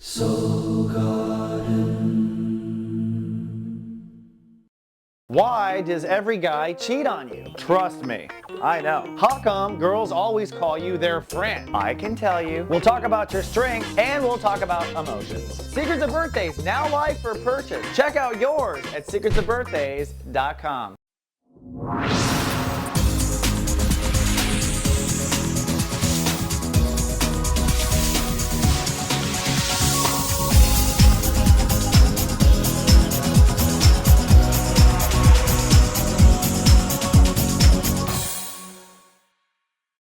Soul Garden. Why does every guy cheat on you? Trust me, I know. How come girls always call you their friend? I can tell you. We'll talk about your strengths and we'll talk about emotions. Secrets of Birthdays, now live for purchase. Check out yours at secretsofbirthdays.com.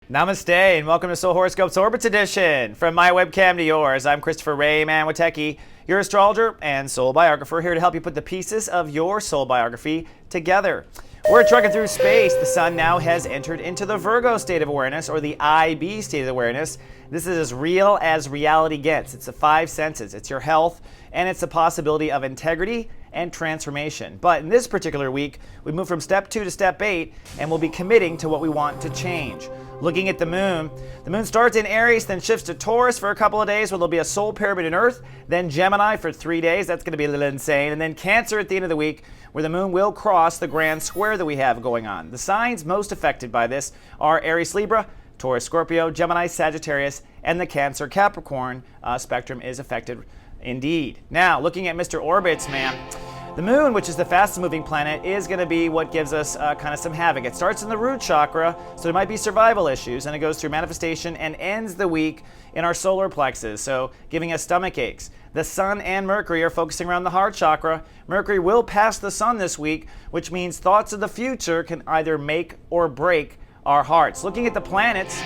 Namaste and welcome to Soul Horoscopes Orbits Edition. From my webcam to yours, I'm Christopher Rayman Witecki, your astrologer and soul biographer, here to help you put the pieces of your soul biography together. We're trucking through space. The sun now has entered into the Virgo state of awareness, or the IB state of awareness. This is as real as reality gets. It's the five senses. It's your health, and it's the possibility of integrity and transformation. But in this particular week, we move from step 2 to step 8, and we'll be committing to what we want to change. Looking at the moon starts in Aries, then shifts to Taurus for a couple of days, where there'll be a soul pyramid in Earth, then Gemini for 3 days. That's going to be a little insane. And then Cancer at the end of the week, where the moon will cross the grand square that we have going on. The signs most affected by this are Aries, Libra, Taurus, Scorpio, Gemini, Sagittarius, and the Cancer, Capricorn spectrum is affected indeed. Now, looking at Mr. Orbits, man. The moon, which is the fastest moving planet, is going to be what gives us kind of some havoc. It starts in the root chakra, so there might be survival issues, and it goes through manifestation and ends the week in our solar plexus, so giving us stomach aches. The sun and Mercury are focusing around the heart chakra. Mercury will pass the sun this week, which means thoughts of the future can either make or break our hearts. Looking at the planets,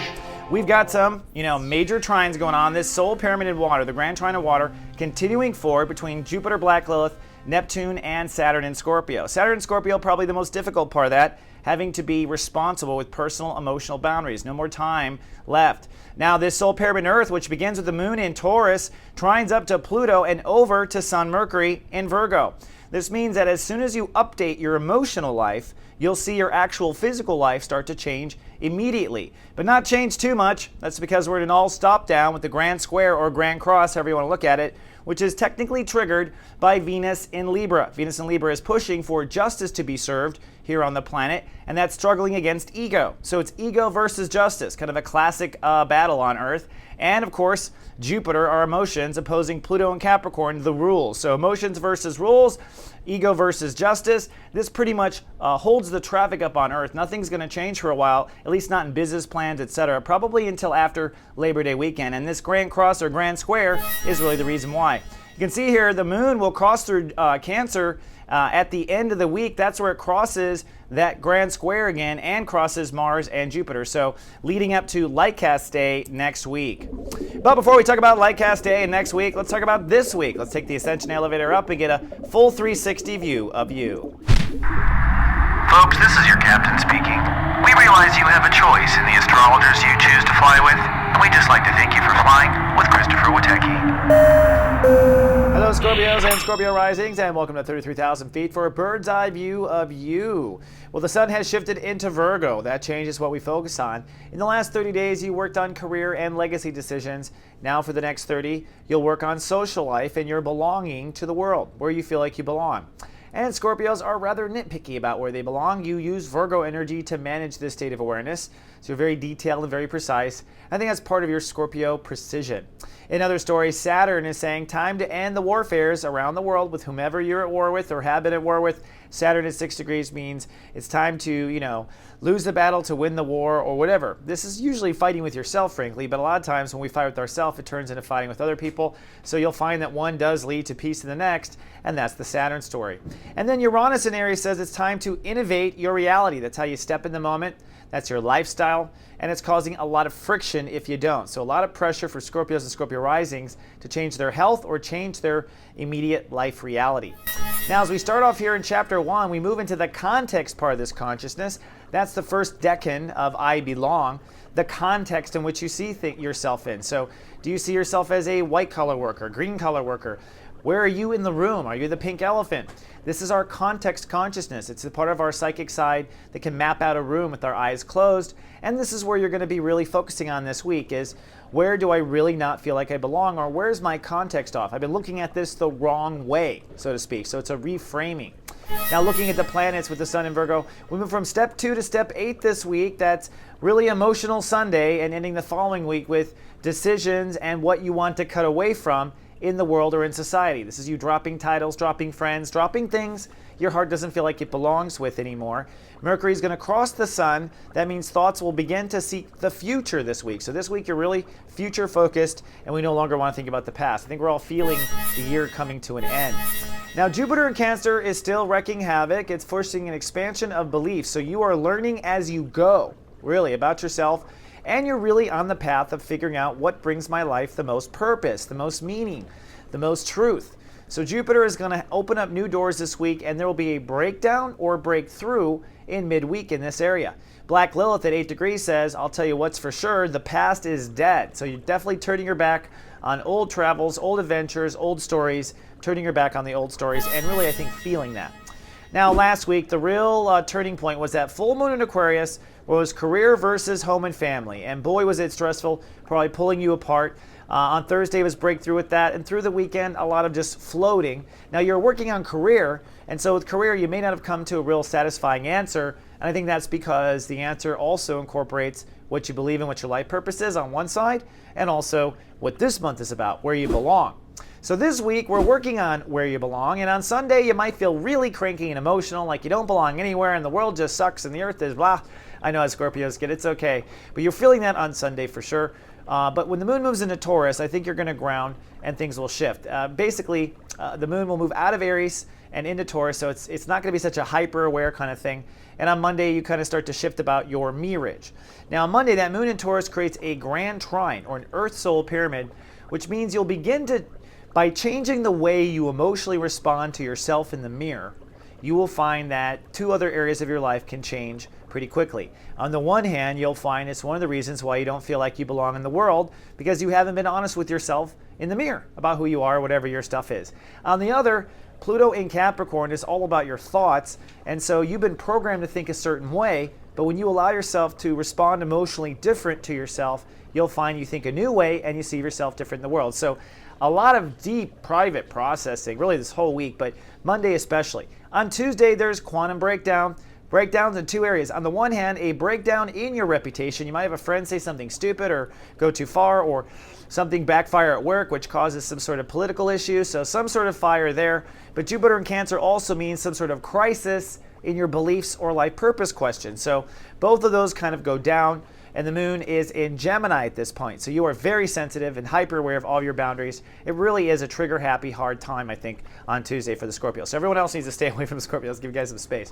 we've got some, major trines going on. This soul pyramid in water, the grand trine of water, continuing forward between Jupiter, Black Lilith, Neptune, and Saturn in Scorpio. Saturn in Scorpio, probably the most difficult part of that, having to be responsible with personal emotional boundaries. No more time left. Now, this soul pyramid in Earth, which begins with the moon in Taurus, trines up to Pluto and over to Sun Mercury in Virgo. This means that as soon as you update your emotional life, you'll see your actual physical life start to change immediately. But not change too much. That's because we're in an all stop down with the grand square or grand cross, however you want to look at it, which is technically triggered by Venus in Libra. Venus in Libra is pushing for justice to be served here on the planet, and that's struggling against ego. So it's ego versus justice, kind of a classic battle on Earth. And of course, Jupiter, our emotions, opposing Pluto and Capricorn, the rules. So emotions versus rules, ego versus justice. This pretty much holds the traffic up on Earth. Nothing's going to change for a while, at least not in business plans, etc. Probably until after Labor Day weekend. And this grand cross or grand square is really the reason why. You can see here the moon will cross through Cancer at the end of the week. That's where it crosses that grand square again and crosses Mars and Jupiter. So leading up to Lightcast Day next week. But before we talk about Lightcast Day and next week, let's talk about this week. Let's take the Ascension Elevator up and get a full 360 view of you. Folks, this is your captain speaking. We realize you have a choice in the astrologers you choose to fly with, and we'd just like to thank you for flying with Christopher Witecki. Hello Scorpios and Scorpio risings, and welcome to 33,000 feet for a bird's eye view of you. Well, the sun has shifted into Virgo. That changes what we focus on. In the last 30 days, you worked on career and legacy decisions. Now for the next 30, you'll work on social life and your belonging to the world, where you feel like you belong. And Scorpios are rather nitpicky about where they belong. You use Virgo energy to manage this state of awareness. So you're very detailed and very precise. I think that's part of your Scorpio precision. In other stories, Saturn is saying time to end the warfares around the world with whomever you're at war with or have been at war with. Saturn at 6 degrees means it's time to, lose the battle to win the war or whatever. This is usually fighting with yourself, frankly, but a lot of times when we fight with ourselves, it turns into fighting with other people. So you'll find that one does lead to peace in the next, and that's the Saturn story. And then Uranus in Aries says it's time to innovate your reality. That's how you step in the moment. That's your lifestyle, and it's causing a lot of friction if you don't. So a lot of pressure for Scorpios and Scorpio risings to change their health or change their immediate life reality. Now, as we start off here in chapter 1, we move into the context part of this consciousness. That's the first decan of I belong, the context in which you see yourself in. So do you see yourself as a white collar worker, green collar worker, Where are you in the room? Are you the pink elephant? This is our context consciousness. It's the part of our psychic side that can map out a room with our eyes closed. And this is where you're going to be really focusing on this week is, where do I really not feel like I belong, or where's my context off? I've been looking at this the wrong way, so to speak. So it's a reframing. Now looking at the planets with the sun in Virgo, we move from step 2 to step 8 this week. That's really emotional Sunday, and ending the following week with decisions and what you want to cut away from in the world or in society. This is you dropping titles, dropping friends, dropping things your heart doesn't feel like it belongs with anymore. Mercury is going to cross the sun. That means thoughts will begin to seek the future this week. So this week you're really future focused, and we no longer want to think about the past. I think we're all feeling the year coming to an end. Now Jupiter in Cancer is still wreaking havoc. It's forcing an expansion of beliefs. So you are learning as you go, really, about yourself. And you're really on the path of figuring out what brings my life the most purpose, the most meaning, the most truth. So Jupiter is going to open up new doors this week, and there will be a breakdown or breakthrough in midweek in this area. Black Lilith at 8 degrees says, I'll tell you what's for sure, the past is dead. So you're definitely turning your back on old travels, old adventures, old stories, turning your back on the old stories, and really, I think, feeling that. Now, last week, the real turning point was that full moon in Aquarius was career versus home and family. And boy, was it stressful, probably pulling you apart. On Thursday was breakthrough with that, and through the weekend, a lot of just floating. Now, you're working on career, and so with career, you may not have come to a real satisfying answer, and I think that's because the answer also incorporates what you believe in, what your life purpose is on one side, and also what this month is about, where you belong. So this week, we're working on where you belong, and on Sunday, you might feel really cranky and emotional, like you don't belong anywhere, and the world just sucks, and the earth is blah. I know how Scorpios get, it's okay. But you're feeling that on Sunday for sure. But when the moon moves into Taurus, I think you're going to ground and things will shift. Basically, the moon will move out of Aries and into Taurus, so it's not going to be such a hyper-aware kind of thing. And on Monday, you kind of start to shift about your mirage. Now, on Monday, that moon in Taurus creates a grand trine, or an Earth-Soul pyramid, which means you'll begin to, by changing the way you emotionally respond to yourself in the mirror, you will find that 2 other areas of your life can change pretty quickly. On the one hand, you'll find it's one of the reasons why you don't feel like you belong in the world, because you haven't been honest with yourself in the mirror about who you are, whatever your stuff is. On the other, Pluto in Capricorn is all about your thoughts, and so you've been programmed to think a certain way, but when you allow yourself to respond emotionally different to yourself, you'll find you think a new way and you see yourself different in the world. So a lot of deep private processing, really this whole week, but Monday especially. On Tuesday, there's quantum breakdown. Breakdowns in 2 areas. On the one hand, a breakdown in your reputation. You might have a friend say something stupid or go too far, or something backfire at work, which causes some sort of political issue. So some sort of fire there. But Jupiter in Cancer also means some sort of crisis in your beliefs or life purpose question. So both of those kind of go down. And the moon is in Gemini at this point. So you are very sensitive and hyper aware of all your boundaries. It really is a trigger happy, hard time, I think, on Tuesday for the Scorpio. So everyone else needs to stay away from the Scorpio. Let's give you guys some space.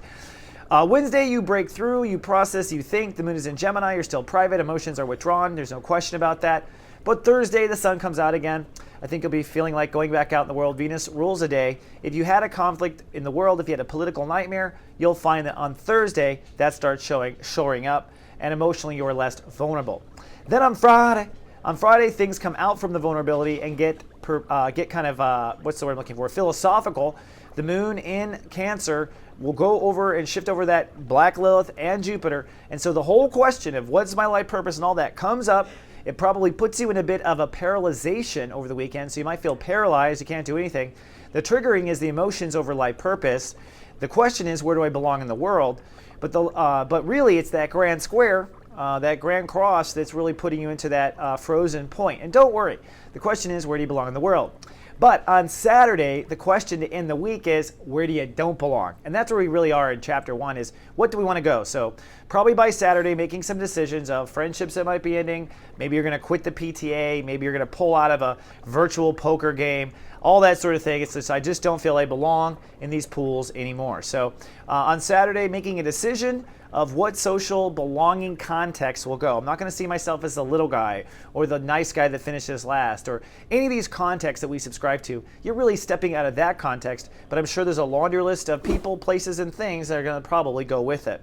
Wednesday, you break through, you process, you think. The moon is in Gemini. You're still private. Emotions are withdrawn. There's no question about that. But Thursday, the sun comes out again. I think you'll be feeling like going back out in the world. Venus rules a day. If you had a conflict in the world, if you had a political nightmare, you'll find that on Thursday, that starts shoring up, and emotionally, you're less vulnerable. Then on Friday, things come out from the vulnerability and get kind of, what's the word I'm looking for, philosophical. The moon in Cancer will go over and shift over that Black Lilith and Jupiter. And so the whole question of what's my life purpose and all that comes up. It probably puts you in a bit of a paralyzation over the weekend. So you might feel paralyzed. You can't do anything. The triggering is the emotions over life purpose. The question is, where do I belong in the world? But really, it's that grand square, that grand cross that's really putting you into that frozen point. And don't worry. The question is, where do you belong in the world? But on Saturday, the question to end the week is, where do you don't belong? And that's where we really are in chapter 1 is, what do we want to go? So probably by Saturday, making some decisions of friendships that might be ending. Maybe you're going to quit the PTA. Maybe you're going to pull out of a virtual poker game. All that sort of thing. It's just, I just don't feel I belong in these pools anymore. So on Saturday, making a decision of what social belonging context will go. I'm not going to see myself as the little guy or the nice guy that finishes last or any of these contexts that we subscribe to. You're really stepping out of that context, but I'm sure there's a laundry list of people, places, and things that are going to probably go with it.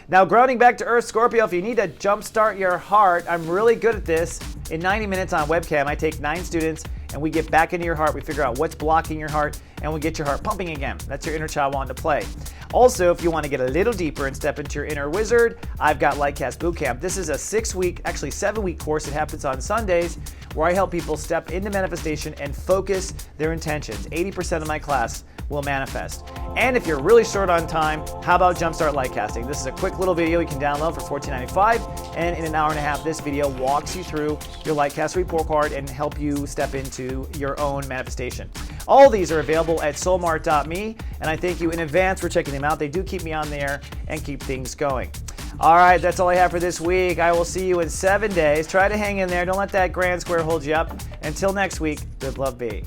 Now, grounding back to Earth, Scorpio, if you need to jumpstart your heart, I'm really good at this. In 90 minutes on webcam, I take 9 students and we get back into your heart. We figure out what's blocking your heart, and we get your heart pumping again. That's your inner child wanting to play. Also, if you want to get a little deeper and step into your inner wizard, I've got Lightcast Bootcamp. This is a 6-week, actually 7-week course that happens on Sundays, where I help people step into manifestation and focus their intentions. 80% of my class will manifest. And if you're really short on time, how about Jumpstart Lightcasting? This is a quick little video you can download for $14.95, and in an hour and a half, this video walks you through your Lightcast report card and help you step into your own manifestation. All these are available at soulmart.me, and I thank you in advance for checking them out. They do keep me on the air and keep things going. All right, that's all I have for this week. I will see you in 7 days. Try to hang in there. Don't let that grand square hold you up. Until next week, good love be.